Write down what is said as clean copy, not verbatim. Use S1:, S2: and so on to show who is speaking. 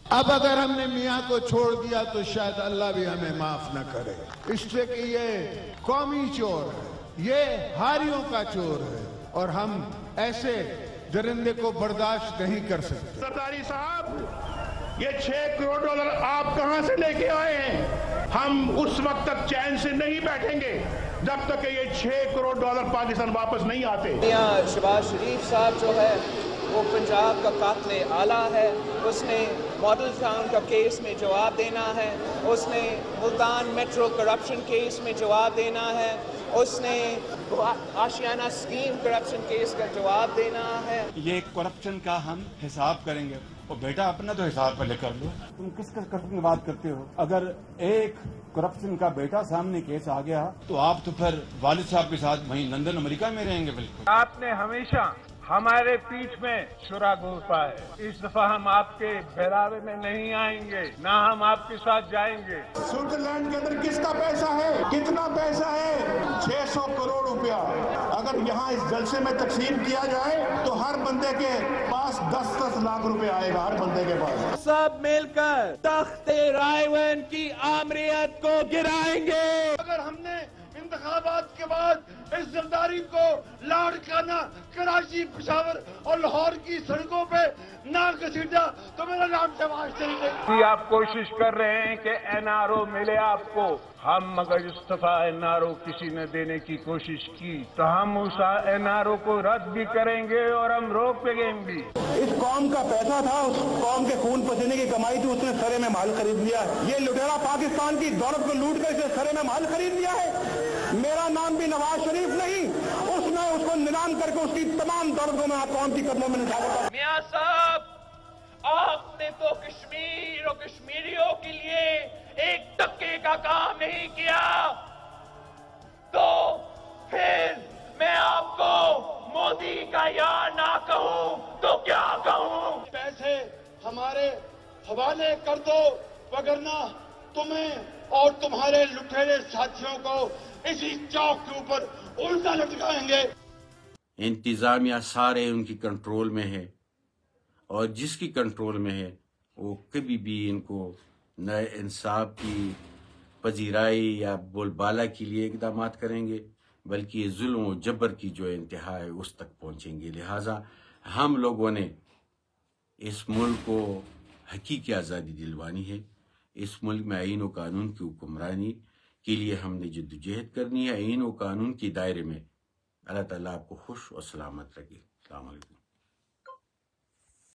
S1: اب اگر ہم نے میاں کو چھوڑ دیا تو شاید اللہ بھی ہمیں معاف نہ کرے، اس لیے کہ یہ قومی چور ہے، یہ ہاریوں کا چور ہے، اور ہم ایسے درندے کو برداشت نہیں کر سکتے۔
S2: زرداری صاحب، یہ 6 کروڑ ڈالر آپ کہاں سے لے کے آئے ہیں؟ ہم اس وقت تک چین سے نہیں بیٹھیں گے جب تک کہ یہ 6 کروڑ ڈالر پاکستان واپس نہیں آتے۔
S3: میاں شہباز شریف صاحب جو ہے وہ پنجاب کا قاتل اعلیٰ ہے، اس نے ماڈل ٹاؤن کا کیس میں جواب دینا ہے، اس نے ملتان میٹرو کرپشن کیس میں جواب دینا ہے، اس نے آشیانہ اسکیم کرپشن کیس کا جواب دینا ہے۔
S4: یہ کرپشن کا ہم حساب کریں گے، اور بیٹا اپنا تو حساب پہلے کر لو۔ تم کس کرپشن کی بات کرتے ہو؟ اگر ایک کرپشن کا بیٹا سامنے کیس آ گیا تو آپ تو پھر والد صاحب کے ساتھ وہیں لندن امریکہ میں رہیں گے۔ بالکل
S5: آپ نے ہمیشہ ہمارے پیٹھ میں چھرا گھونپا ہے، اس دفعہ ہم آپ کے بہراوے میں نہیں آئیں گے، نہ ہم آپ کے ساتھ جائیں گے۔
S2: سوئٹزرلینڈ کے اندر کس کا پیسہ ہے؟ کتنا پیسہ ہے؟ 600 کروڑ روپیہ۔ اگر یہاں اس جلسے میں تقسیم کیا جائے تو ہر بندے کے پاس 10-10 لاکھ روپے آئے گا، ہر بندے کے پاس۔
S3: سب مل کر تخت رائے ون کی آمریت کو گرائیں گے۔
S6: اگر ہم نے انتخابات کے بعد اس زرداری کو لاڑکانہ کراچی، پشاور اور لاہور کی سڑکوں پہ نہ گھسیٹا تو میرا نام شہباز شریف نہیں۔
S5: آپ کوشش کر رہے ہیں کہ این آر او ملے آپ کو، ہم مگر استعفیٰ این آر او کسی نے دینے کی کوشش کی تو ہم اس این آر او کو رد بھی کریں گے اور ہم روکیں بھی۔
S7: اس قوم کا پیسہ تھا، اس قوم کے خون پسینے کی کمائی تھی، اس نے سرے میں محل خرید لیا۔ یہ لٹیرا پاکستان کی دولت کو لوٹ کر اسے سرے میں محل خرید لیا ہے۔ میرا نام بھی نواز شریف نہیں، اس نے اس کو نیلام کر کے اس کی تمام دولت کو میں قوم کی قدموں میں نثار کرتا ہوں۔
S3: میاں صاحب، آپ نے تو کشمیر اور کشمیریوں کے لیے ایک ٹکے کا کام نہیں کیا، تو پھر میں آپ کو مودی کا یار نہ کہوں تو کیا کہوں؟
S6: پیسے ہمارے حوالے کر دو، وگرنہ تمہیں اور تمہارے لٹیرے ساتھیوں کو اسی چوک کے اوپر الٹا لٹکائیں گے۔
S8: انتظامیہ سارے ان کی کنٹرول میں ہے، اور جس کی کنٹرول میں ہے وہ کبھی بھی ان کو نئے انصاف کی پذیرائی یا بول بالا کے لیے اقدامات کریں گے، بلکہ یہ ظلم و جبر کی جو انتہا ہے اس تک پہنچیں گے۔ لہٰذا ہم لوگوں نے اس ملک کو حقیقی آزادی دلوانی ہے۔ اس ملک میں آئین و قانون کی حکمرانی کے لیے ہم نے جدوجہد کرنی ہے۔ آئین و قانون کے دائرے میں اللہ تعالیٰ آپ کو خوش اور سلامت رکھے۔ السلام علیکم۔